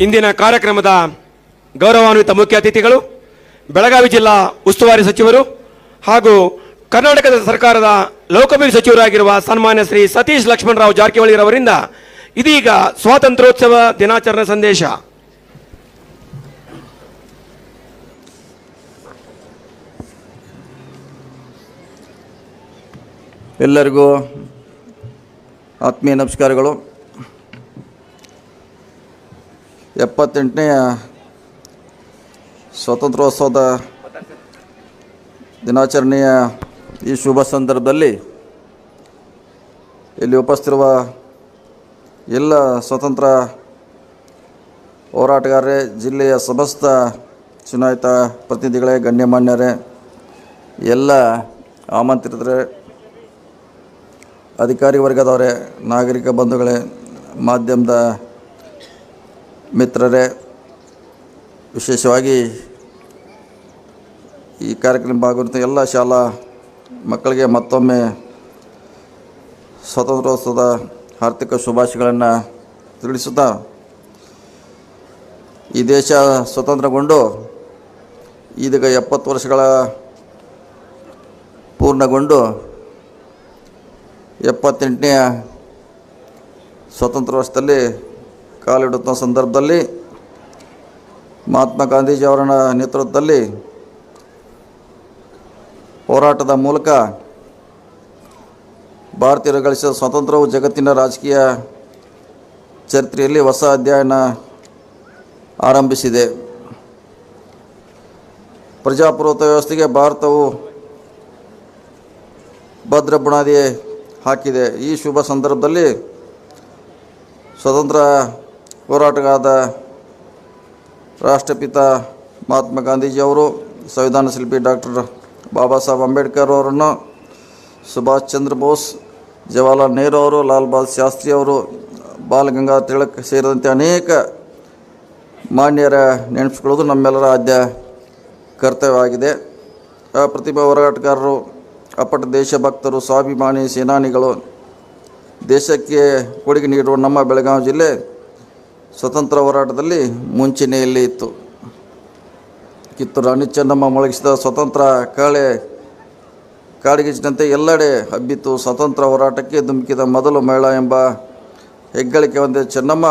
ಇಂದಿನ ಕಾರ್ಯಕ್ರಮದ ಗೌರವಾನ್ವಿತ ಮುಖ್ಯ ಅತಿಥಿಗಳು ಬೆಳಗಾವಿ ಜಿಲ್ಲಾ ಉಸ್ತುವಾರಿ ಸಚಿವರು ಹಾಗೂ ಕರ್ನಾಟಕ ಸರ್ಕಾರದ ಲೋಕೋಪಯೋಗಿ ಸಚಿವರಾಗಿರುವ ಸನ್ಮಾನ್ಯ ಶ್ರೀ ಸತೀಶ್ ಲಕ್ಷ್ಮಣರಾವ್ ಜಾರಕಿಹೊಳಿರವರಿಂದ ಇದೀಗ ಸ್ವಾತಂತ್ರ್ಯೋತ್ಸವ ದಿನಾಚರಣೆ ಸಂದೇಶ. ಎಲ್ಲರಿಗೂ ಆತ್ಮೀಯ ನಮಸ್ಕಾರಗಳು. 78ನೇ ಸ್ವಾತಂತ್ರ್ಯೋತ್ಸವದ ದಿನಾಚರಣೆಯ ಈ ಶುಭ ಸಂದರ್ಭದಲ್ಲಿ ಇಲ್ಲಿ ಉಪಸ್ಥಿತಿರುವ ಎಲ್ಲ ಸ್ವತಂತ್ರ ಹೋರಾಟಗಾರರೇ, ಜಿಲ್ಲೆಯ ಸಮಸ್ತ ಚುನಾಯಿತ ಪ್ರತಿನಿಧಿಗಳೇ, ಗಣ್ಯಮಾನ್ಯರೇ, ಎಲ್ಲ ಆಮಂತ್ರಿತರೇ, ಅಧಿಕಾರಿ ವರ್ಗದವರೇ, ನಾಗರಿಕ ಬಂಧುಗಳೇ, ಮಾಧ್ಯಮದ ಮಿತ್ರರೇ, ವಿಶೇಷವಾಗಿ ಈ ಕಾರ್ಯಕ್ರಮ ಭಾಗವಹಿಸಿದ ಎಲ್ಲ ಶಾಲಾ ಮಕ್ಕಳಿಗೆ ಮತ್ತೊಮ್ಮೆ ಸ್ವಾತಂತ್ರ್ಯೋತ್ಸವದ ಆರ್ಥಿಕ ಶುಭಾಶಯಗಳನ್ನು ತಿಳಿಸುತ್ತಾ, ಈ ದೇಶ ಸ್ವತಂತ್ರಗೊಂಡು ಇದೀಗ 70 ವರ್ಷಗಳ ಪೂರ್ಣಗೊಂಡು 78ನೇ ಸ್ವಾತಂತ್ರ್ಯ ವರ್ಷದಲ್ಲಿ ಕಾಲಿಡುತ್ತ ಸಂದರ್ಭದಲ್ಲಿ ಮಹಾತ್ಮ ಗಾಂಧೀಜಿಯವರ ನೇತೃತ್ವದಲ್ಲಿ ಹೋರಾಟದ ಮೂಲಕ ಭಾರತೀಯರು ಗಳಿಸಿದ ಸ್ವಾತಂತ್ರ್ಯವು ಜಗತ್ತಿನ ರಾಜಕೀಯ ಚರಿತ್ರೆಯಲ್ಲಿ ಹೊಸ ಅಧ್ಯಾಯನ ಆರಂಭಿಸಿದೆ. ಪ್ರಜಾಪ್ರಭುತ್ವ ವ್ಯವಸ್ಥೆಗೆ ಭಾರತವು ಭದ್ರ ಬುನಾದಿ ಹಾಕಿದೆ. ಈ ಶುಭ ಸಂದರ್ಭದಲ್ಲಿ ಸ್ವತಂತ್ರ ಹೋರಾಟಗಾರ ರಾಷ್ಟ್ರಪಿತ ಮಹಾತ್ಮ ಗಾಂಧೀಜಿಯವರು, ಸಂವಿಧಾನ ಶಿಲ್ಪಿ ಡಾಕ್ಟರ್ ಬಾಬಾ ಸಾಹೇಬ್ ಅಂಬೇಡ್ಕರ್ ಅವರನ್ನು, ಸುಭಾಷ್ ಚಂದ್ರ ಬೋಸ್, ಜವಾಹರ್ಲಾಲ್ ನೆಹರು ಅವರು, ಲಾಲ್ ಬಹದ್ದೂರ್ ಶಾಸ್ತ್ರಿ ಅವರು, ಬಾಲ ಗಂಗಾಧರ್ ತಿಲಕ್ ಸೇರಿದಂತೆ ಅನೇಕ ಮಾನ್ಯರ ನೆನಪಿಸಿಕೊಳ್ಳುವುದು ನಮ್ಮೆಲ್ಲರ ಆದ್ಯ ಕರ್ತವ್ಯವಾಗಿದೆ. ಪ್ರತಿಭಾ ಹೋರಾಟಗಾರರು, ಅಪ್ಪಟ ದೇಶಭಕ್ತರು, ಸ್ವಾಭಿಮಾನಿ ಸೇನಾನಿಗಳು, ದೇಶಕ್ಕೆ ಕೊಡುಗೆ ನೀಡುವ ನಮ್ಮ ಬೆಳಗಾವಿ ಜಿಲ್ಲೆ ಸ್ವತಂತ್ರ ಹೋರಾಟದಲ್ಲಿ ಮುಂಚೂಣಿಯಲ್ಲಿ ಇತ್ತು. ಕಿತ್ತೂರು ರಾಣಿ ಚೆನ್ನಮ್ಮ ಮೊಳಗಿಸಿದ ಸ್ವತಂತ್ರ ಕಾಡಿಗಿಚ್ಚಿನಂತೆ ಎಲ್ಲೆಡೆ ಹಬ್ಬಿತ್ತು. ಸ್ವತಂತ್ರ ಹೋರಾಟಕ್ಕೆ ಧುಮುಕಿದ ಮೊದಲು ಮಹಿಳಾ ಎಂಬ ಹೆಗ್ಗಳಿಕೆ ಹೊಂದಿದ ಚೆನ್ನಮ್ಮ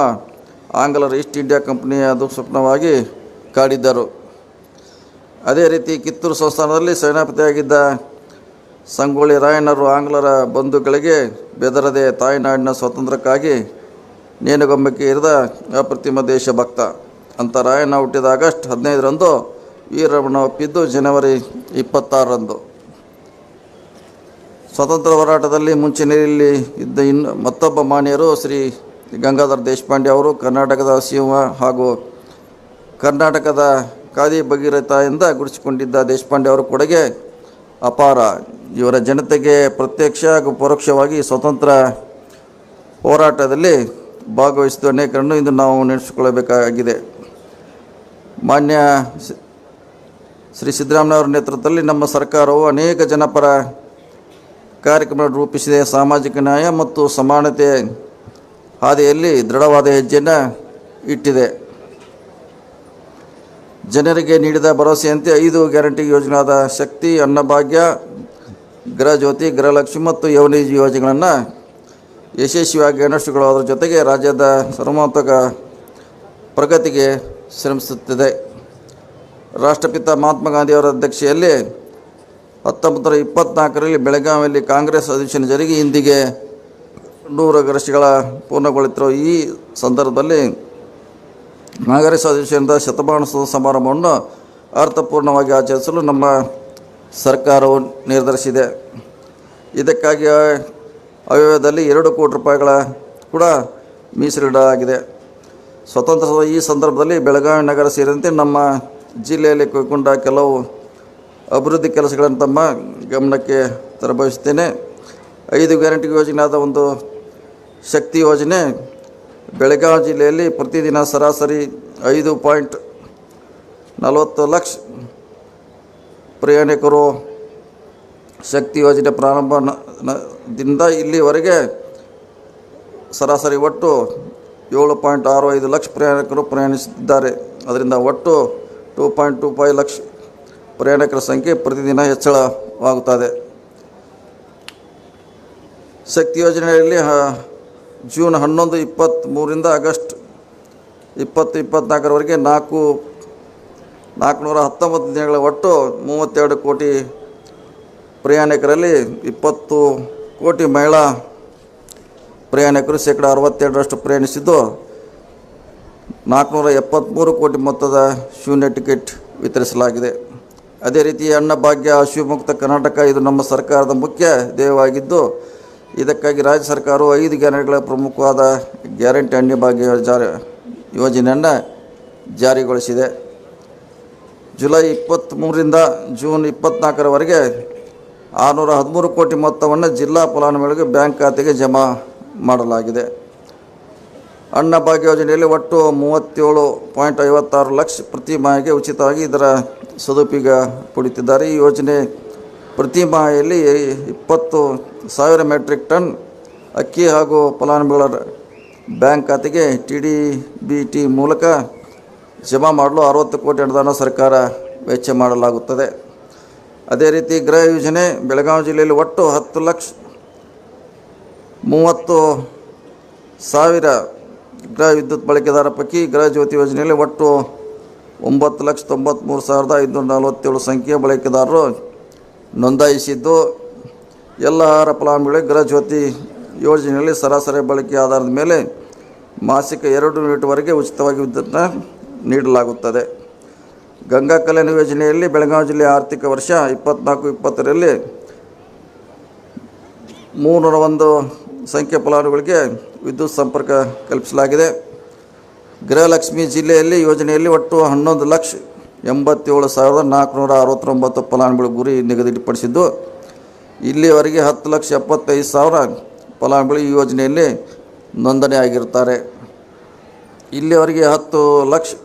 ಆಂಗ್ಲರ ಈಸ್ಟ್ ಇಂಡಿಯಾ ಕಂಪನಿಯ ದುಃಸ್ವಪ್ನವಾಗಿ ಕಾಡಿದ್ದರು. ಅದೇ ರೀತಿ ಕಿತ್ತೂರು ಸಂಸ್ಥಾನದಲ್ಲಿ ಸೇನಾಪತಿಯಾಗಿದ್ದ ಸಂಗೊಳ್ಳಿ ರಾಯಣ್ಣರು ಆಂಗ್ಲರ ಬಂಧುಗಳಿಗೆ ಬೆದರದೆ ತಾಯ್ನಾಡಿನ ಸ್ವಾತಂತ್ರ್ಯಕ್ಕಾಗಿ ನೇಣುಗಂಬಕ್ಕೆ ಇರಿದ ಅಪ್ರತಿಮ ದೇಶಭಕ್ತ. ಅಂತ ರಾಯಣ್ಣ ಹುಟ್ಟಿದ ಆಗಸ್ಟ್ 15ರಂದು, ವೀರರಮಣ ಒಪ್ಪಿದ್ದು ಜನವರಿ 26ರಂದು. ಸ್ವಾತಂತ್ರ್ಯ ಹೋರಾಟದಲ್ಲಿ ಮುಂಚೂಣಿಯಲ್ಲಿ ಇದ್ದ ಮತ್ತೊಬ್ಬ ಮಾನ್ಯರು ಶ್ರೀ ಗಂಗಾಧರ ದೇಶಪಾಂಡೆ ಅವರು. ಕರ್ನಾಟಕದ ಸಿಂಹ ಹಾಗೂ ಕರ್ನಾಟಕದ ಖಾದಿ ಭಗೀರಥ ಎಂದು ಗುರುತಿಸಿಕೊಂಡಿದ್ದ ದೇಶಪಾಂಡೆ ಅವರ ಕೊಡುಗೆ ಅಪಾರ. ಇವರ ಜನತೆಗೆ ಪ್ರತ್ಯಕ್ಷ ಹಾಗೂ ಪರೋಕ್ಷವಾಗಿ ಸ್ವತಂತ್ರ ಹೋರಾಟದಲ್ಲಿ ಭಾಗವಹಿಸಿದ ಅನೇಕರನ್ನು ಇಂದು ನಾವು ನೆನೆಸಿಕೊಳ್ಳಬೇಕಾಗಿದೆ. ಮಾನ್ಯ ಶ್ರೀ ಸಿದ್ದರಾಮಯ್ಯವರ ನೇತೃತ್ವದಲ್ಲಿ ನಮ್ಮ ಸರ್ಕಾರವು ಅನೇಕ ಜನಪರ ಕಾರ್ಯಕ್ರಮ ರೂಪಿಸಿದೆ. ಸಾಮಾಜಿಕ ನ್ಯಾಯ ಮತ್ತು ಸಮಾನತೆ ಹಾದಿಯಲ್ಲಿ ದೃಢವಾದ ಹೆಜ್ಜೆಯನ್ನು ಇಟ್ಟಿದೆ. ಜನರಿಗೆ ನೀಡಿದ ಭರವಸೆಯಂತೆ 5 ಗ್ಯಾರಂಟಿ ಯೋಜನೆಯಾದ ಶಕ್ತಿ, ಅನ್ನಭಾಗ್ಯ, ಗೃಹಜ್ಯೋತಿ, ಗೃಹಲಕ್ಷ್ಮಿ ಮತ್ತು ಯೌವನಿಧಿ ಯೋಜನೆಗಳನ್ನು ಯಶಸ್ವಿಯಾಗಿ ಅನುಷ್ಠಾನಗೊಳ್ಳುವುದರ ಜೊತೆಗೆ ರಾಜ್ಯದ ಸರ್ವತೋಮುಖ ಪ್ರಗತಿಗೆ ಶ್ರಮಿಸುತ್ತಿದೆ. ರಾಷ್ಟ್ರಪಿತ ಮಹಾತ್ಮ ಗಾಂಧಿಯವರ ಅಧ್ಯಕ್ಷತೆಯಲ್ಲಿ 1924ರಲ್ಲಿ ಬೆಳಗಾವಿಯಲ್ಲಿ ಕಾಂಗ್ರೆಸ್ ಅಧಿವೇಶನ ಜರುಗಿ ಇಂದಿಗೆ 100 ವರ್ಷಗಳ ಪೂರ್ಣಗೊಳ್ಳುತ್ತಿರುವ ಈ ಸಂದರ್ಭದಲ್ಲಿ ಕಾಂಗ್ರೆಸ್ ಅಧಿವೇಶನದ ಶತಮಾನೋತ್ಸವ ಸಮಾರಂಭವನ್ನು ಅರ್ಥಪೂರ್ಣವಾಗಿ ಆಚರಿಸಲು ನಮ್ಮ ಸರ್ಕಾರವು ನಿರ್ಧರಿಸಿದೆ. ಇದಕ್ಕಾಗಿ ಅವ್ಯಯದಲ್ಲಿ 2 ಕೋಟಿ ರೂಪಾಯಿಗಳ ಕೂಡ ಮೀಸಲಿಡಲಾಗಿದೆ. ಸ್ವಾತಂತ್ರ್ಯದ ಈ ಸಂದರ್ಭದಲ್ಲಿ ಬೆಳಗಾವಿ ನಗರ ಸೇರಿದಂತೆ ನಮ್ಮ ಜಿಲ್ಲೆಯಲ್ಲಿ ಕೈಗೊಂಡ ಕೆಲವು ಅಭಿವೃದ್ಧಿ ಕೆಲಸಗಳನ್ನು ತಮ್ಮ ಗಮನಕ್ಕೆ ತರಬಯಸುತ್ತೇನೆ. 5 ಗ್ಯಾರಂಟಿ ಯೋಜನೆಯಾದ ಒಂದು ಶಕ್ತಿ ಯೋಜನೆ. ಬೆಳಗಾವಿ ಜಿಲ್ಲೆಯಲ್ಲಿ ಪ್ರತಿದಿನ ಸರಾಸರಿ 5.40 ಲಕ್ಷ ಪ್ರಯಾಣಿಕರು ಶಕ್ತಿ ಯೋಜನೆ ಪ್ರಾರಂಭದಿಂದ ಇಲ್ಲಿವರೆಗೆ ಸರಾಸರಿ ಒಟ್ಟು 7.65 ಲಕ್ಷ ಪ್ರಯಾಣಿಕರು ಪ್ರಯಾಣಿಸುತ್ತಿದ್ದಾರೆ. ಅದರಿಂದ ಒಟ್ಟು 2.25 ಲಕ್ಷ ಪ್ರಯಾಣಿಕರ ಸಂಖ್ಯೆ ಪ್ರತಿದಿನ ಹೆಚ್ಚಳವಾಗುತ್ತದೆ. ಶಕ್ತಿ ಯೋಜನೆಯಲ್ಲಿ ಜೂನ್ 11, 23ರಿಂದ ಆಗಸ್ಟ್ 2024ರವರೆಗೆ 419 ದಿನಗಳ ಒಟ್ಟು 32 ಕೋಟಿ ಪ್ರಯಾಣಿಕರಲ್ಲಿ 20 ಕೋಟಿ ಮಹಿಳಾ ಪ್ರಯಾಣಿಕರು (62% ಪ್ರಯಾಣಿಸಿದ್ದು 473 ಕೋಟಿ ಮೊತ್ತದ ಶೂನ್ಯ ಟಿಕೆಟ್ ವಿತರಿಸಲಾಗಿದೆ. ಅದೇ ರೀತಿ ಅನ್ನಭಾಗ್ಯ, ಹಸಿವು-ಮುಕ್ತ ಕರ್ನಾಟಕ ಇದು ನಮ್ಮ ಸರ್ಕಾರದ ಮುಖ್ಯ ಧ್ಯೇಯವಾಗಿದ್ದು, ಇದಕ್ಕಾಗಿ ರಾಜ್ಯ ಸರ್ಕಾರವು 5 ಗ್ಯಾರಂಟಿಗಳ ಪ್ರಮುಖವಾದ ಗ್ಯಾರಂಟಿ ಅನ್ನಭಾಗ್ಯ ಯೋಜನೆಯನ್ನು ಜಾರಿಗೊಳಿಸಿದೆ. ಜುಲೈ 23ರಿಂದ ಜೂನ್ 24ರವರೆಗೆ 613 ಕೋಟಿ ಮೊತ್ತವನ್ನು ಜಿಲ್ಲಾ ಫಲಾನುಭವಿಗಳಿಗೆ ಬ್ಯಾಂಕ್ ಖಾತೆಗೆ ಜಮಾ ಮಾಡಲಾಗಿದೆ. ಅನ್ನಭಾಗ್ಯ ಯೋಜನೆಯಲ್ಲಿ ಒಟ್ಟು 37.56 ಲಕ್ಷ ಪ್ರತಿ ಮಾಹಿಗೆ ಉಚಿತವಾಗಿ ಇದರ ಸದುಪಯೋಗ ಪಡೆಯುತ್ತಿದ್ದಾರೆ. ಈ ಯೋಜನೆ ಪ್ರತಿ ಮಾಹೆಯಲ್ಲಿ 20,000 ಮೆಟ್ರಿಕ್ ಟನ್ ಅಕ್ಕಿ ಹಾಗೂ ಫಲಾನುಭವಿಗಳ ಬ್ಯಾಂಕ್ ಖಾತೆಗೆ TDBT ಮೂಲಕ ಜಮಾ ಮಾಡಲು 60 ಕೋಟಿ ಅನುದಾನ ಸರ್ಕಾರ ವೆಚ್ಚ ಮಾಡಲಾಗುತ್ತದೆ. ಅದೇ ರೀತಿ ಗೃಹ ಯೋಜನೆ ಬೆಳಗಾವಿ ಜಿಲ್ಲೆಯಲ್ಲಿ ಒಟ್ಟು 10,30,000 ಗೃಹ ವಿದ್ಯುತ್ ಬಳಕೆದಾರ ಪೈಕಿ ಗೃಹ ಜ್ಯೋತಿ ಯೋಜನೆಯಲ್ಲಿ ಒಟ್ಟು 9,93,547 ಸಂಖ್ಯೆಯ ಬಳಕೆದಾರರು ನೋಂದಾಯಿಸಿದ್ದು, ಎಲ್ಲ ಆಹಾರ ಫಲಾನುಭವಿಗಳಿಗೆ ಗೃಹ ಜ್ಯೋತಿ ಯೋಜನೆಯಲ್ಲಿ ಸರಾಸರಿ ಬಳಕೆ ಆಧಾರದ ಮೇಲೆ ಮಾಸಿಕ 2 ಯೂನಿಟ್ವರೆಗೆ ಉಚಿತವಾಗಿ ವಿದ್ಯುತ್ತನ್ನು ನೀಡಲಾಗುತ್ತದೆ. ಗಂಗಾ ಕಲ್ಯಾಣ ಯೋಜನೆಯಲ್ಲಿ ಬೆಳಗಾವಿ ಜಿಲ್ಲೆಯ ಆರ್ಥಿಕ ವರ್ಷ 24-20ರಲ್ಲಿ 301 ಸಂಖ್ಯೆ ಫಲಾನುಭವಿಗಳಿಗೆ ವಿದ್ಯುತ್ ಸಂಪರ್ಕ ಕಲ್ಪಿಸಲಾಗಿದೆ. ಗೃಹಲಕ್ಷ್ಮಿ ಜಿಲ್ಲೆಯಲ್ಲಿ ಯೋಜನೆಯಲ್ಲಿ ಒಟ್ಟು 11,87,469 ಫಲಾನುಭವಿಗಳ ಗುರಿ ನಿಗದಿಪಡಿಸಿದ್ದು, ಇಲ್ಲಿಯವರೆಗೆ 10,75,000 ಫಲಾನುಭವಿಗಳು ಈ ಯೋಜನೆಯಲ್ಲಿ ನೋಂದಣಿ ಆಗಿರುತ್ತಾರೆ. ಇಲ್ಲಿಯವರೆಗೆ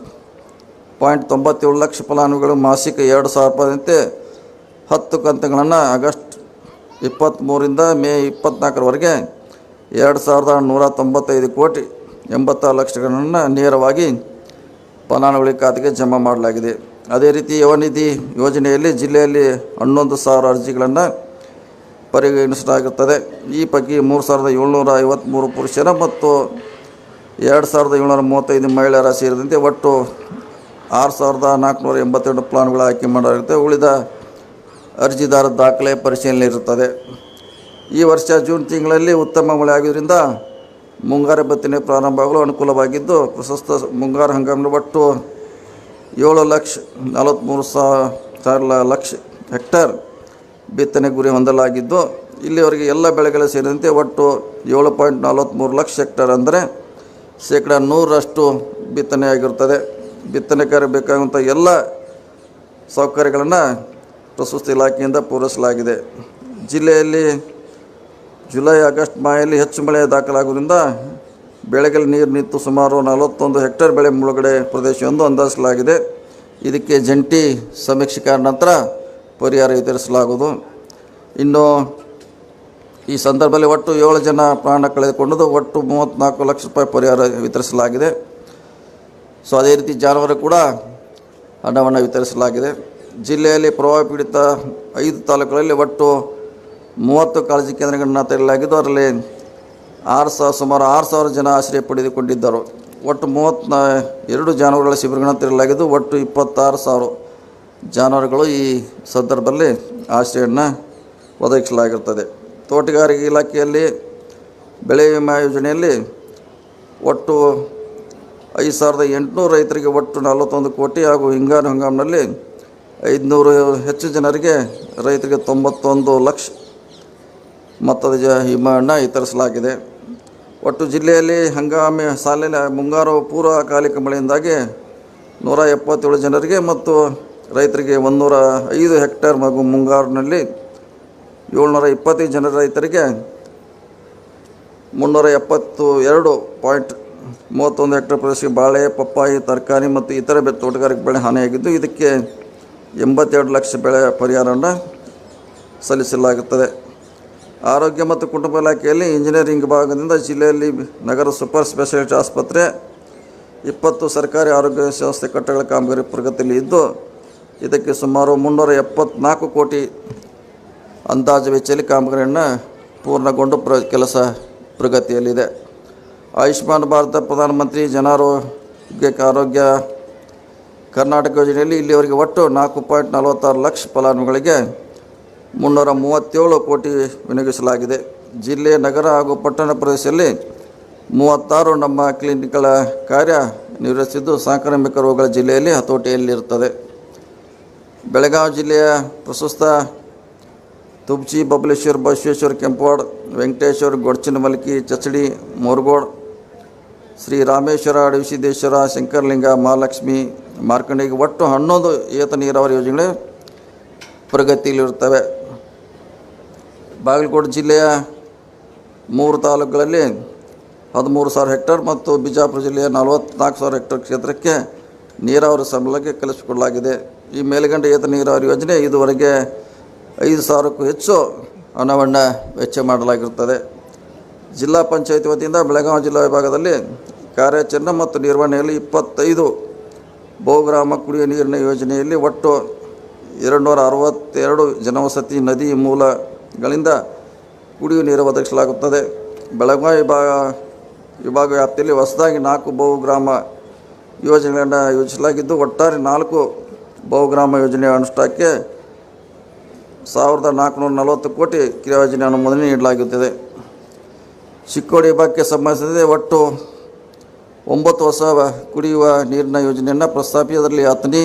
10,97 ಲಕ್ಷ ಫಲಾನುಭವಿಗಳು ಮಾಸಿಕ 2,000 ರೂಪಾಯಿಯಂತೆ 10 ಕಂತುಗಳನ್ನು ಆಗಸ್ಟ್ 23ರಿಂದ ಮೇ 24ರವರೆಗೆ 2,195 ಕೋಟಿ 86 ಲಕ್ಷಗಳನ್ನು ನೇರವಾಗಿ ಫಲಾನುಭವಿ ಖಾತೆಗೆ ಜಮಾ ಮಾಡಲಾಗಿದೆ. ಅದೇ ರೀತಿ ಯುವನಿಧಿ ಯೋಜನೆಯಲ್ಲಿ ಜಿಲ್ಲೆಯಲ್ಲಿ 11,000 ಅರ್ಜಿಗಳನ್ನು ಪರಿಗಣಿಸಲಾಗುತ್ತದೆ. ಈ ಪೈಕಿ 3,753 ಪುರುಷರ ಮತ್ತು 2,735 ಮಹಿಳೆಯರ ಸೇರಿದಂತೆ ಒಟ್ಟು 6,482 ಪ್ಲಾನ್ಗಳು ಆಯ್ಕೆ ಮಾಡಲಾಗುತ್ತೆ. ಉಳಿದ ಅರ್ಜಿದಾರ ದಾಖಲೆ ಪರಿಶೀಲನೆ ಇರುತ್ತದೆ. ಈ ವರ್ಷ ಜೂನ್ ತಿಂಗಳಲ್ಲಿ ಉತ್ತಮ ಮಳೆ ಆಗಿದ್ದರಿಂದ ಮುಂಗಾರು ಬಿತ್ತನೆ ಪ್ರಾರಂಭವಾಗಲು ಅನುಕೂಲವಾಗಿದ್ದು, ಪ್ರಸ್ತುತ ಮುಂಗಾರು ಹಂಗಾಮಿನ ಒಟ್ಟು 7,43,000 ಲಕ್ಷ ಹೆಕ್ಟೇರ್ ಬಿತ್ತನೆ ಗುರಿ ಹೊಂದಲಾಗಿದ್ದು, ಇಲ್ಲಿವರೆಗೆ ಎಲ್ಲ ಬೆಳೆಗಳು ಸೇರಿದಂತೆ ಒಟ್ಟು 7.43 ಲಕ್ಷ ಹೆಕ್ಟೇರ್ ಅಂದರೆ 100% ಬಿತ್ತನೆಯಾಗಿರುತ್ತದೆ. ಬಿತ್ತನೆಕಾರರಿಗೆ ಬೇಕಾಗುವಂಥ ಎಲ್ಲ ಸೌಕರ್ಯಗಳನ್ನು ಪ್ರಸ್ತುತ ಇಲಾಖೆಯಿಂದ ಪೂರೈಸಲಾಗಿದೆ. ಜಿಲ್ಲೆಯಲ್ಲಿ ಜುಲೈ ಆಗಸ್ಟ್ ಮಾಹೆಯಲ್ಲಿ ಹೆಚ್ಚು ಮಳೆ ದಾಖಲಾಗುವುದರಿಂದ ಬೆಳೆಗಳ ನೀರು ನಿಂತು ಸುಮಾರು 41 ಹೆಕ್ಟೇರ್ ಬೆಳೆ ಮುಳುಗಡೆ ಪ್ರದೇಶವೆಂದು ಅಂದಾಜಿಸಲಾಗಿದೆ. ಇದಕ್ಕೆ ಜಂಟಿ ಸಮೀಕ್ಷೆಯ ನಂತರ ಪರಿಹಾರ ವಿತರಿಸಲಾಗುವುದು. ಇನ್ನು ಈ ಸಂದರ್ಭದಲ್ಲಿ ಒಟ್ಟು 7 ಜನ ಪ್ರಾಣ ಕಳೆದುಕೊಂಡದ್ದು, ಒಟ್ಟು 34 ಲಕ್ಷ ರೂಪಾಯಿ ಪರಿಹಾರ ವಿತರಿಸಲಾಗಿದೆ. ಸೊ ಅದೇ ರೀತಿ ಜಾನುವಾರು ಕೂಡ ಹಣವನ್ನು ವಿತರಿಸಲಾಗಿದೆ. ಜಿಲ್ಲೆಯಲ್ಲಿ ಪ್ರವಾಹ ಪೀಡಿತ 5 ತಾಲೂಕುಗಳಲ್ಲಿ ಒಟ್ಟು 30 ಕಾಳಜಿ ಕೇಂದ್ರಗಳನ್ನು ತೆರೆಯಲಾಗಿದ್ದು, ಅದರಲ್ಲಿ ಸುಮಾರು 6,000 ಜನ ಆಶ್ರಯ ಪಡೆದುಕೊಂಡಿದ್ದರು. ಒಟ್ಟು 32 ಜಾನುವಾರುಗಳ ಶಿಬಿರಗಳನ್ನು ತೆರೆಯಲಾಗಿದ್ದು, ಒಟ್ಟು 26,000 ಜಾನುವಾರುಗಳು ಈ ಸಂದರ್ಭದಲ್ಲಿ ಆಶ್ರಯವನ್ನು ಒದಗಿಸಲಾಗಿರುತ್ತದೆ. ತೋಟಗಾರಿಕೆ ಇಲಾಖೆಯಲ್ಲಿ ಬೆಳೆ ವಿಮಾ ಯೋಜನೆಯಲ್ಲಿ ಒಟ್ಟು 5,800 ರೈತರಿಗೆ ಒಟ್ಟು 41 ಕೋಟಿ ಹಾಗೂ ಹಿಂಗಾರು ಹಂಗಾಮಿನಲ್ಲಿ 500 ಹೆಚ್ಚು ಜನರಿಗೆ ರೈತರಿಗೆ 91 ಲಕ್ಷ ಮೊತ್ತದ ವಿಮೆಯನ್ನು ವಿತರಿಸಲಾಗಿದೆ. ಒಟ್ಟು ಜಿಲ್ಲೆಯಲ್ಲಿ ಹಂಗಾಮಿ ಸಾಲಿನ ಮುಂಗಾರು ಪೂರ್ವಕಾಲಿಕ ಮಳೆಯಿಂದಾಗಿ 177 ಜನರಿಗೆ ಮತ್ತು ರೈತರಿಗೆ 105 ಹೆಕ್ಟೇರ್ ಹಾಗೂ ಮುಂಗಾರಿನಲ್ಲಿ 725 ಜನರ ರೈತರಿಗೆ 372.31 ಹೆಕ್ಟೇರ್ ಪ್ರದೇಶಕ್ಕೆ ಬಾಳೆ, ಪಪ್ಪಾಯಿ, ತರಕಾರಿ ಮತ್ತು ಇತರೆ ತೋಟಗಾರಿಕೆ ಬೆಳೆ ಹಾನಿಯಾಗಿದ್ದು, ಇದಕ್ಕೆ 82 ಲಕ್ಷ ಬೆಳೆ ಪರಿಹಾರವನ್ನು ಸಲ್ಲಿಸಲಾಗುತ್ತದೆ. ಆರೋಗ್ಯ ಮತ್ತು ಕುಟುಂಬ ಇಲಾಖೆಯಲ್ಲಿ ಇಂಜಿನಿಯರಿಂಗ್ ವಿಭಾಗದಿಂದ ಜಿಲ್ಲೆಯಲ್ಲಿ ನಗರ ಸೂಪರ್ ಸ್ಪೆಷಾಲಿಟಿ ಆಸ್ಪತ್ರೆ 20 ಸರ್ಕಾರಿ ಆರೋಗ್ಯ ಸಂಸ್ಥೆ ಕಟ್ಟಡಗಳ ಕಾಮಗಾರಿ ಪ್ರಗತಿಯಲ್ಲಿ ಇದ್ದು ಇದಕ್ಕೆ ಸುಮಾರು 374 ಕೋಟಿ ಅಂದಾಜು ವೆಚ್ಚದಲ್ಲಿ ಕಾಮಗಾರಿಯನ್ನು ಪೂರ್ಣಗೊಂಡು ಕೆಲಸ ಪ್ರಗತಿಯಲ್ಲಿದೆ. ಆಯುಷ್ಮಾನ್ ಭಾರತ ಪ್ರಧಾನಮಂತ್ರಿ ಜನ ಆರೋಗ್ಯ ಕರ್ನಾಟಕ ಯೋಜನೆಯಲ್ಲಿ ಇಲ್ಲಿವರೆಗೆ ಒಟ್ಟು 4.46 ಲಕ್ಷ ಫಲಾನುಭವಿಗಳಿಗೆ 337 ಕೋಟಿ ವಿನಿಯೋಗಿಸಲಾಗಿದೆ. ಜಿಲ್ಲೆ, ನಗರ ಹಾಗೂ ಪಟ್ಟಣ ಪ್ರದೇಶದಲ್ಲಿ 36 ನಮ್ಮ ಕ್ಲಿನಿಕ್ಗಳ ಕಾರ್ಯ ನಿರ್ವಹಿಸಿದ್ದು ಸಾಂಕ್ರಾಮಿಕ ರೋಗಗಳ ಜಿಲ್ಲೆಯಲ್ಲಿ ಹತೋಟಿಯಲ್ಲಿರುತ್ತದೆ. ಬೆಳಗಾವಿ ಜಿಲ್ಲೆಯ ಪ್ರಸ್ತುತ ತುಬ್ಚಿ, ಬಬಲೇಶ್ವರ, ಬಸವೇಶ್ವರ, ಕೆಂಪವಾಡ, ವೆಂಕಟೇಶ್ವರ, ಗೊಡಚಿನಮಲ್ಕಿ, ಚಚಡಿ, ಮೋರಗೋಡ್, ಶ್ರೀ ರಾಮೇಶ್ವರ, ಅಡವಿಸಿದ್ದೇಶ್ವರ, ಶಂಕರಲಿಂಗ, ಮಹಾಲಕ್ಷ್ಮಿ, ಮಾರ್ಕಂಡಿಗೆ ಒಟ್ಟು 11 ಏತ ನೀರಾವರಿ ಯೋಜನೆಗಳು ಪ್ರಗತಿಯಲ್ಲಿರುತ್ತವೆ. ಬಾಗಲಕೋಟೆ ಜಿಲ್ಲೆಯ 3 ತಾಲೂಕುಗಳಲ್ಲಿ 13,000 ಹೆಕ್ಟೇರ್ ಮತ್ತು ಬಿಜಾಪುರ ಜಿಲ್ಲೆಯ 44,000 ಹೆಕ್ಟೇರ್ ಕ್ಷೇತ್ರಕ್ಕೆ ನೀರಾವರಿ ಸೌಲಭ್ಯಕ್ಕೆ ಕಲ್ಪಿಸಿಕೊಡಲಾಗಿದೆ. ಈ ಮೇಲ್ಗಂಡ ಏತ ನೀರಾವರಿ ಯೋಜನೆ ಇದುವರೆಗೆ 5,000ಕ್ಕೂ ಹೆಚ್ಚು ಹಣವನ್ನು ವೆಚ್ಚ ಮಾಡಲಾಗಿರುತ್ತದೆ. ಜಿಲ್ಲಾ ಪಂಚಾಯತ್ ವತಿಯಿಂದ ಬೆಳಗಾವಿ ಜಿಲ್ಲಾ ವಿಭಾಗದಲ್ಲಿ ಕಾರ್ಯಾಚರಣೆ ಮತ್ತು ನಿರ್ವಹಣೆಯಲ್ಲಿ 25 ಬಹುಗ್ರಾಮ ಕುಡಿಯುವ ನೀರಿನ ಯೋಜನೆಯಲ್ಲಿ ಒಟ್ಟು 262 ಜನವಸತಿ ನದಿ ಮೂಲಗಳಿಂದ ಕುಡಿಯುವ ನೀರು ಒದಗಿಸಲಾಗುತ್ತದೆ. ಬೆಳಗಾವಿ ವಿಭಾಗ ವ್ಯಾಪ್ತಿಯಲ್ಲಿ ಹೊಸದಾಗಿ 4 ಬಹುಗ್ರಾಮ ಯೋಜನೆಗಳನ್ನು ಯೋಜಿಸಲಾಗಿದ್ದು ಒಟ್ಟಾರೆ 4 ಬಹುಗ್ರಾಮ ಯೋಜನೆಯ ಅನುಷ್ಠಾನಕ್ಕೆ 1,440 ಕೋಟಿ ಕ್ರಿಯಾಯೋಜನೆ ಅನುಮೋದನೆ ನೀಡಲಾಗುತ್ತದೆ. ಚಿಕ್ಕೋಡಿ ವಿಭಾಗಕ್ಕೆ ಸಂಬಂಧಿಸಿದಂತೆ ಒಟ್ಟು 9 ಹೊಸ ಕುಡಿಯುವ ನೀರಿನ ಯೋಜನೆಯನ್ನು ಪ್ರಸ್ತಾಪಿಸಿ ಅದರಲ್ಲಿ ಅಥಣಿ,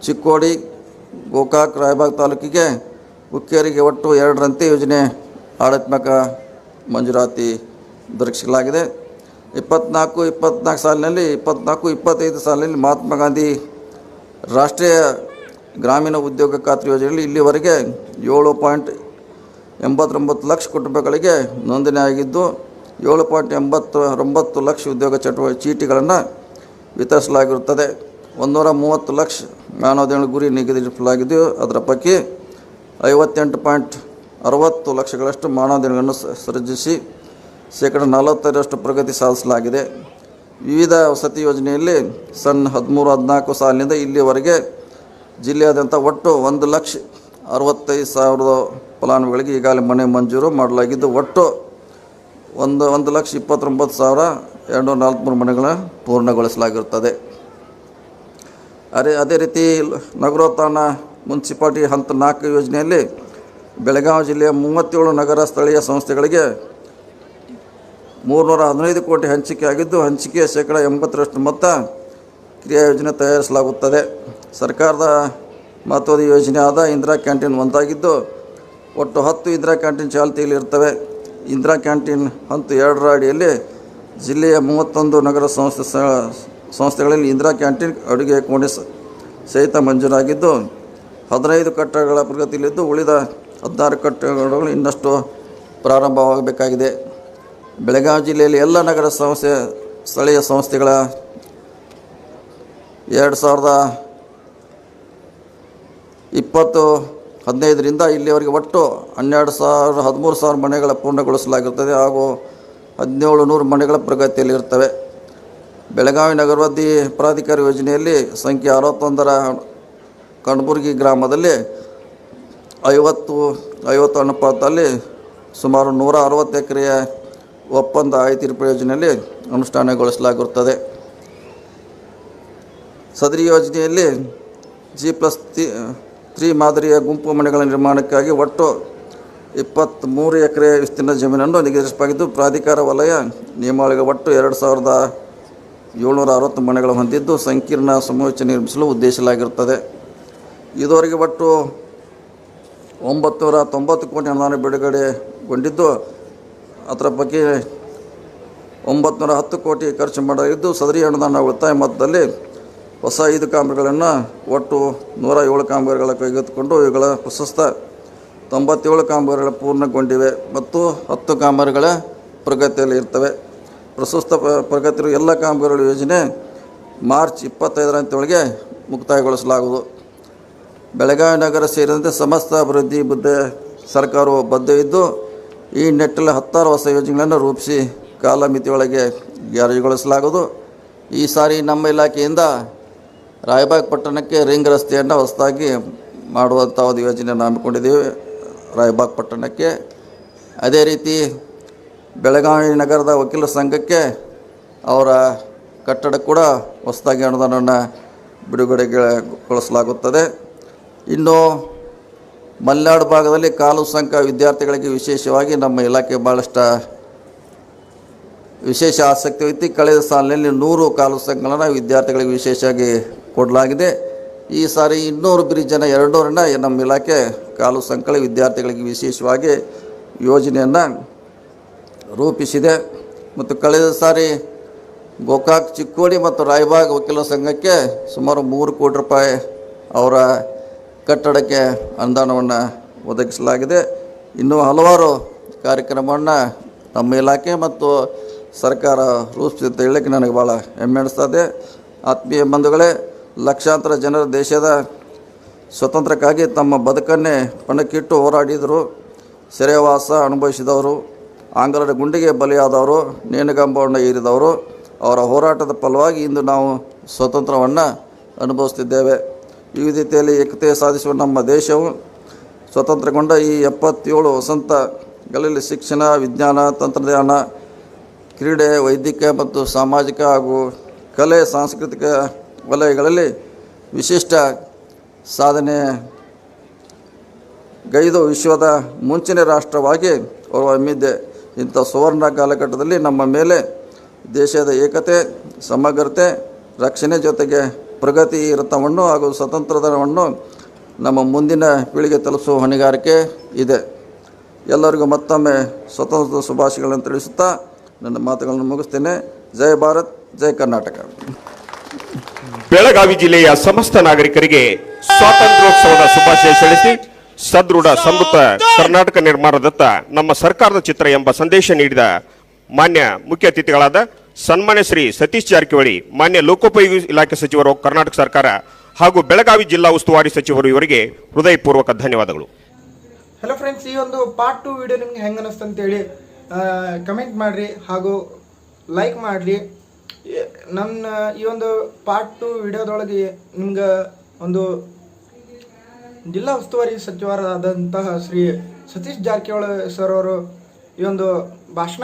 ಚಿಕ್ಕೋಡಿ, ಗೋಕಾಕ್, ರಾಯಬಾಗ್ ತಾಲೂಕಿಗೆ ಹುಕ್ಕೇರಿಗೆ ಒಟ್ಟು 2ರಂತೆ ಯೋಜನೆ ಆಡಳಿತಾತ್ಮಕ ಮಂಜೂರಾತಿ ದೊರಕಿಸಲಾಗಿದೆ. 24-25 ಸಾಲಿನಲ್ಲಿ ಮಹಾತ್ಮ ಗಾಂಧಿ ರಾಷ್ಟ್ರೀಯ ಗ್ರಾಮೀಣ ಉದ್ಯೋಗ ಖಾತ್ರಿ ಯೋಜನೆಯಲ್ಲಿ ಇಲ್ಲಿವರೆಗೆ 7.89 ಲಕ್ಷ ಕುಟುಂಬಗಳಿಗೆ ನೋಂದಣಿಯಾಗಿದ್ದು 7.89 ಲಕ್ಷ ಉದ್ಯೋಗ ಚೀಟಿಗಳನ್ನು ವಿತರಿಸಲಾಗಿರುತ್ತದೆ. 130 ಲಕ್ಷ ಮಾನವದಿನಗಳ ಗುರಿ ನಿಗದಿಪಡಿಸಲಾಗಿದ್ದು ಅದರ ಪೈಕಿ 58.60 ಲಕ್ಷಗಳಷ್ಟು ಮಾನವದಿನಗಳನ್ನು ಸೃಜಿಸಿ ಶೇಕಡ 45% ಪ್ರಗತಿ ಸಾಧಿಸಲಾಗಿದೆ. ವಿವಿಧ ವಸತಿ ಯೋಜನೆಯಲ್ಲಿ 13-14 ಸಾಲಿನಿಂದ ಇಲ್ಲಿವರೆಗೆ ಜಿಲ್ಲೆಯಾದ್ಯಂತ ಒಟ್ಟು 1,65,000 ಫಲಾನುಭವಿಗಳಿಗೆ ಈಗಾಗಲೇ ಮನೆ ಮಂಜೂರು ಮಾಡಲಾಗಿದ್ದು ಒಟ್ಟು 1,29,243 ಮನೆಗಳನ್ನು ಪೂರ್ಣಗೊಳಿಸಲಾಗಿರುತ್ತದೆ. ಅದೇ ರೀತಿ ನಗರೋತ್ಥಾನ ಮುನ್ಸಿಪಾಲಿಟಿ ಹಂತ 4 ಯೋಜನೆಯಲ್ಲಿ ಬೆಳಗಾವಿ ಜಿಲ್ಲೆಯ 37 ನಗರ ಸ್ಥಳೀಯ ಸಂಸ್ಥೆಗಳಿಗೆ 315 ಕೋಟಿ ಹಂಚಿಕೆಯಾಗಿದ್ದು ಹಂಚಿಕೆಯ ಶೇಕಡ 80% ಮೊತ್ತ ಕ್ರಿಯಾ ಯೋಜನೆ ತಯಾರಿಸಲಾಗುತ್ತದೆ. ಸರ್ಕಾರದ ಮಹತ್ವದ ಯೋಜನೆಯಾದ ಇಂದಿರಾ ಕ್ಯಾಂಟೀನ್ ಒಂದಾಗಿದ್ದು ಒಟ್ಟು 10 ಇಂದಿರಾ ಕ್ಯಾಂಟೀನ್ ಚಾಲ್ತಿಯಲ್ಲಿರ್ತವೆ. ಇಂದಿರಾ ಕ್ಯಾಂಟೀನ್ ಹಂತ 2ರ ಅಡಿಯಲ್ಲಿ ಜಿಲ್ಲೆಯ 31 ನಗರ ಸಂಸ್ಥೆಗಳಲ್ಲಿ ಇಂದಿರಾ ಕ್ಯಾಂಟೀನ್ ಅಡುಗೆ ಕೋಣೆ ಸಹಿತ ಮಂಜೂರಾಗಿದ್ದು 15 ಕಟ್ಟಡಗಳ ಪ್ರಗತಿಯಲ್ಲಿದ್ದು ಉಳಿದ 16 ಕಟ್ಟಡಗಳು ಇನ್ನಷ್ಟು ಪ್ರಾರಂಭವಾಗಬೇಕಾಗಿದೆ. ಬೆಳಗಾವಿ ಜಿಲ್ಲೆಯಲ್ಲಿ ಎಲ್ಲ ನಗರ ಸ್ಥಳೀಯ ಸಂಸ್ಥೆಗಳ 2015ರಿಂದ ಇಲ್ಲಿಯವರೆಗೆ ಒಟ್ಟು 13,000 ಮನೆಗಳ ಪೂರ್ಣಗೊಳಿಸಲಾಗಿರುತ್ತದೆ ಹಾಗೂ 1,700 ಮನೆಗಳ ಪ್ರಗತಿಯಲ್ಲಿರ್ತವೆ. ಬೆಳಗಾವಿ ನಗರಾಭಿವೃದ್ಧಿ ಪ್ರಾಧಿಕಾರ ಯೋಜನೆಯಲ್ಲಿ ಸಂಖ್ಯೆ 61ರ ಕಣಬುರ್ಗಿ ಗ್ರಾಮದಲ್ಲಿ 50 ಅನುಪಾತದಲ್ಲಿ ಸುಮಾರು 160 ಎಕರೆಯ ಒಪ್ಪಂದ ಆಯ್ತಿರುಪ ಯೋಜನೆಯಲ್ಲಿ ಅನುಷ್ಠಾನಗೊಳಿಸಲಾಗಿರುತ್ತದೆ. ಸದರಿ ಯೋಜನೆಯಲ್ಲಿ G+3 ಮಾದರಿಯ ಗುಂಪು ಮನೆಗಳ ನಿರ್ಮಾಣಕ್ಕಾಗಿ ಒಟ್ಟು 23 ಎಕರೆ ವಿಸ್ತೀರ್ಣ ಜಮೀನನ್ನು ನಿಗದಿಸಲಾಗಿದ್ದು ಪ್ರಾಧಿಕಾರ ವಲಯ ನಿಯಮಾವಳಿಗೆ ಒಟ್ಟು 2,760 ಮನೆಗಳು ಹೊಂದಿದ್ದು ಸಂಕೀರ್ಣ ಸಮುಚ್ಚಯ ನಿರ್ಮಿಸಲು ಉದ್ದೇಶಿಸಲಾಗಿರುತ್ತದೆ. ಇದುವರೆಗೆ ಒಟ್ಟು 990 ಕೋಟಿ ಅನುದಾನ ಬಿಡುಗಡೆಗೊಂಡಿದ್ದು ಅದರ ಬಗ್ಗೆ 910 ಕೋಟಿ ಖರ್ಚು ಮಾಡಲಾಗಿದ್ದು ಸದರಿ ಅನುದಾನ ಉಳಿತಾಯ ಮೊತ್ತದಲ್ಲಿ ಹೊಸ 5 ಕಾಮಗಾರಿಗಳನ್ನು ಒಟ್ಟು 107 ಕಾಮಗಾರಿಗಳ ಕೈಗೆತ್ತಿಕೊಂಡು ಇವುಗಳ ಪ್ರಸ್ತುತ 97 ಕಾಮಗಾರಿಗಳು ಪೂರ್ಣಗೊಂಡಿವೆ ಮತ್ತು 10 ಕಾಮಗಾರಿಗಳ ಪ್ರಗತಿಯಲ್ಲಿ ಇರ್ತವೆ. ಪ್ರಸ್ತುತ ಪ್ರಗತಿರುವ ಎಲ್ಲ ಕಾಮಗಾರಿಗಳ ಯೋಜನೆ ಮಾರ್ಚ್ 25ರಂತೆ ಮುಕ್ತಾಯಗೊಳಿಸಲಾಗುವುದು. ಬೆಳಗಾವಿ ನಗರ ಸೇರಿದಂತೆ ಸಮಸ್ತ ಅಭಿವೃದ್ಧಿ ಸರ್ಕಾರವು ಬದ್ಧವಿದ್ದು ಈ ನಿಟ್ಟಿನಲ್ಲಿ 10 ಹೊಸ ಯೋಜನೆಗಳನ್ನು ರೂಪಿಸಿ ಕಾಲಮಿತಿಯೊಳಗೆ ಜಾರಿಗೊಳಿಸಲಾಗುವುದು. ಈ ಸಾರಿ ನಮ್ಮ ಇಲಾಖೆಯಿಂದ ರಾಯಬಾಗ್ ಪಟ್ಟಣಕ್ಕೆ ರಿಂಗ್ ರಸ್ತೆಯನ್ನು ಹೊಸದಾಗಿ ಮಾಡುವಂಥ ಒಂದು ಯೋಜನೆಯನ್ನು ಹಮ್ಮಿಕೊಂಡಿದ್ದೀವಿ ರಾಯಬಾಗ್ ಪಟ್ಟಣಕ್ಕೆ. ಅದೇ ರೀತಿ ಬೆಳಗಾವಿ ನಗರದ ವಕೀಲರ ಸಂಘಕ್ಕೆ ಅವರ ಕಟ್ಟಡ ಕೂಡ ಹೊಸದಾಗಿ ಅನುದಾನವನ್ನು ಬಿಡುಗಡೆಗೊಳಿಸಲಾಗುತ್ತದೆ. ಇನ್ನು ಮಲೆನಾಡು ಭಾಗದಲ್ಲಿ ಕಾಲು ಸಂಘ ವಿದ್ಯಾರ್ಥಿಗಳಿಗೆ ವಿಶೇಷವಾಗಿ ನಮ್ಮ ಇಲಾಖೆ ಭಾಳಷ್ಟು ವಿಶೇಷ ಆಸಕ್ತಿ ಐತಿ. ಕಳೆದ ಸಾಲಿನಲ್ಲಿ 100 ಕಾಲು ಸಂಘಗಳನ್ನು ವಿದ್ಯಾರ್ಥಿಗಳಿಗೆ ವಿಶೇಷವಾಗಿ ಕೊಡಲಾಗಿದೆ. ಈ ಸಾರಿ 200 ಬ್ರಿಡ್ಜನ್ನು 200 ನಮ್ಮ ಇಲಾಖೆ ಕಾಲು ಸಂಘಗಳ ವಿದ್ಯಾರ್ಥಿಗಳಿಗೆ ವಿಶೇಷವಾಗಿ ಯೋಜನೆಯನ್ನು ರೂಪಿಸಿದೆ. ಮತ್ತು ಕಳೆದ ಸಾರಿ ಗೋಕಾಕ್, ಚಿಕ್ಕೋಡಿ ಮತ್ತು ರಾಯಬಾಗ್ ವಕೀಲರ ಸಂಘಕ್ಕೆ ಸುಮಾರು 3 ಕೋಟಿ ರೂಪಾಯಿ ಅವರ ಕಟ್ಟಡಕ್ಕೆ ಅನುದಾನವನ್ನು ಒದಗಿಸಲಾಗಿದೆ. ಇನ್ನೂ ಹಲವಾರು ಕಾರ್ಯಕ್ರಮವನ್ನು ನಮ್ಮ ಇಲಾಖೆ ಮತ್ತು ಸರ್ಕಾರ ರೂಪಿಸಿದೆ ಅಂತ ಹೇಳಕ್ಕೆ ನನಗೆ ಭಾಳ ಹೆಮ್ಮೆ ಅನಿಸ್ತದೆ. ಆತ್ಮೀಯ ಬಂಧುಗಳೇ, ಲಕ್ಷಾಂತರ ಜನರು ದೇಶದ ಸ್ವಾತಂತ್ರ್ಯಕ್ಕಾಗಿ ತಮ್ಮ ಬದುಕನ್ನೇ ಪಣಕ್ಕಿಟ್ಟು ಹೋರಾಡಿದರು. ಸೆರೆವಾಸ ಅನುಭವಿಸಿದವರು, ಆಂಗ್ಲರ ಗುಂಡಿಗೆ ಬಲಿಯಾದವರು, ನೇಣುಗಂಬವನ್ನು ಏರಿದವರು, ಅವರ ಹೋರಾಟದ ಫಲವಾಗಿ ಇಂದು ನಾವು ಸ್ವಾತಂತ್ರ್ಯವನ್ನು ಅನುಭವಿಸ್ತಿದ್ದೇವೆ. ಈ ರೀತಿಯಲ್ಲಿ ಏಕತೆ ಸಾಧಿಸುವ ನಮ್ಮ ದೇಶವು ಸ್ವತಂತ್ರಗೊಂಡ ಈ 77 ವಸಂತಗಳಲ್ಲಿ ಶಿಕ್ಷಣ, ವಿಜ್ಞಾನ, ತಂತ್ರಜ್ಞಾನ, ಕ್ರೀಡೆ, ವೈದ್ಯಕೀಯ ಮತ್ತು ಸಾಮಾಜಿಕ ಹಾಗೂ ಕಲೆ, ಸಾಂಸ್ಕೃತಿಕ ವಲಯಗಳಲ್ಲಿ ವಿಶಿಷ್ಟ ಸಾಧನೆ ಗೈದು ವಿಶ್ವದ ಮುಂಚಿನ ರಾಷ್ಟ್ರವಾಗಿ ಹೊರಹೊಮ್ಮಿದೆ. ಇಂಥ ಸುವರ್ಣ ಕಾಲಘಟ್ಟದಲ್ಲಿ ನಮ್ಮ ಮೇಲೆ ದೇಶದ ಏಕತೆ, ಸಮಗ್ರತೆ, ರಕ್ಷಣೆ ಜೊತೆಗೆ ಪ್ರಗತಿ ರಥವನ್ನು ಹಾಗೂ ಸ್ವಾತಂತ್ರ್ಯವನ್ನು ನಮ್ಮ ಮುಂದಿನ ಪೀಳಿಗೆ ತಲುಪಿಸುವ ಹೊಣೆಗಾರಿಕೆ ಇದೆ. ಎಲ್ಲರಿಗೂ ಮತ್ತೊಮ್ಮೆ ಸ್ವಾತಂತ್ರ್ಯ ಶುಭಾಶಯಗಳನ್ನು ತಿಳಿಸುತ್ತಾ ನನ್ನ ಮಾತುಗಳನ್ನು ಮುಗಿಸ್ತೇನೆ. ಜೈ ಭಾರತ್, ಜೈ ಕರ್ನಾಟಕ. ಬೆಳಗಾವಿ ಜಿಲ್ಲೆಯ ಸಮಸ್ತ ನಾಗರಿಕರಿಗೆ ಸ್ವಾತಂತ್ರ್ಯೋತ್ಸವದ ಶುಭಾಶಯ ಸಲ್ಲಿಸಿ ಸದೃಢ ಸಮೃದ್ಧ ಕರ್ನಾಟಕ ನಿರ್ಮಾಣದತ್ತ ನಮ್ಮ ಸರ್ಕಾರದ ಚಿತ್ರ ಎಂಬ ಸಂದೇಶ ನೀಡಿದ ಮಾನ್ಯ ಮುಖ್ಯ ಅತಿಥಿಗಳಾದ ಸನ್ಮಾನ್ಯ ಶ್ರೀ ಸತೀಶ್ ಜಾರಕಿಹೊಳಿ, ಮಾನ್ಯ ಲೋಕೋಪಯೋಗಿ ಇಲಾಖೆ ಸಚಿವರು ಕರ್ನಾಟಕ ಸರ್ಕಾರ ಹಾಗೂ ಬೆಳಗಾವಿ ಜಿಲ್ಲಾ ಉಸ್ತುವಾರಿ ಸಚಿವರು ಇವರಿಗೆ ಹೃದಯಪೂರ್ವಕ ಧನ್ಯವಾದಗಳು. ಹಲೋ ಫ್ರೆಂಡ್ಸ್, ಈ ಒಂದು ಪಾರ್ಟ್ 2 ವಿಡಿಯೋ ನಿಮ್ಗೆ ಹೆಂಗೆ ಅನಿಸ್ತು ಅಂತೇಳಿ ಕಮೆಂಟ್ ಮಾಡಿರಿ ಹಾಗೂ ಲೈಕ್ ಮಾಡಿರಿ. ನನ್ನ ಈ ಒಂದು ಪಾರ್ಟ್ 2 ವಿಡಿಯೋದೊಳಗೆ ನಿಮ್ಗೆ ಒಂದು ಜಿಲ್ಲಾ ಉಸ್ತುವಾರಿ ಸಚಿವರಾದಂತಹ ಶ್ರೀ ಸತೀಶ್ ಜಾರಕಿಹೊಳಿ ಸರ್ ಅವರು ಈ ಒಂದು ಭಾಷಣ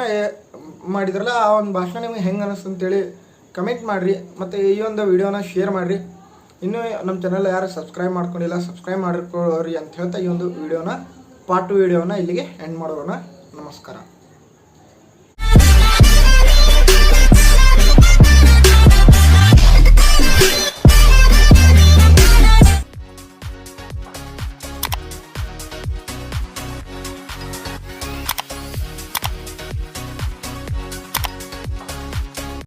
ಮಾಡಿದ್ರಲ್ಲ, ಆ ಒಂದು ಭಾಷಣ ನಿಮ್ಗೆ ಹೆಂಗೆ ಅನಿಸ್ತು ಅಂತೇಳಿ ಕಮೆಂಟ್ ಮಾಡಿರಿ. ಮತ್ತು ಈ ಒಂದು ವಿಡಿಯೋನ ಶೇರ್ ಮಾಡಿರಿ. ಇನ್ನೂ ನಮ್ಮ ಚಾನಲ್ ಯಾರು ಸಬ್ಸ್ಕ್ರೈಬ್ ಮಾಡ್ಕೊಂಡಿಲ್ಲ, ಸಬ್ಸ್ಕ್ರೈಬ್ ಮಾಡಿಕೊಳ್ಳೋರಿ ಅಂತ ಹೇಳ್ತಾ ಈ ಒಂದು ವಿಡಿಯೋನ ಪಾರ್ಟ್ 2 ವಿಡಿಯೋನ ಇಲ್ಲಿಗೆ ಎಂಡ್ ಮಾಡೋಣ. ನಮಸ್ಕಾರ.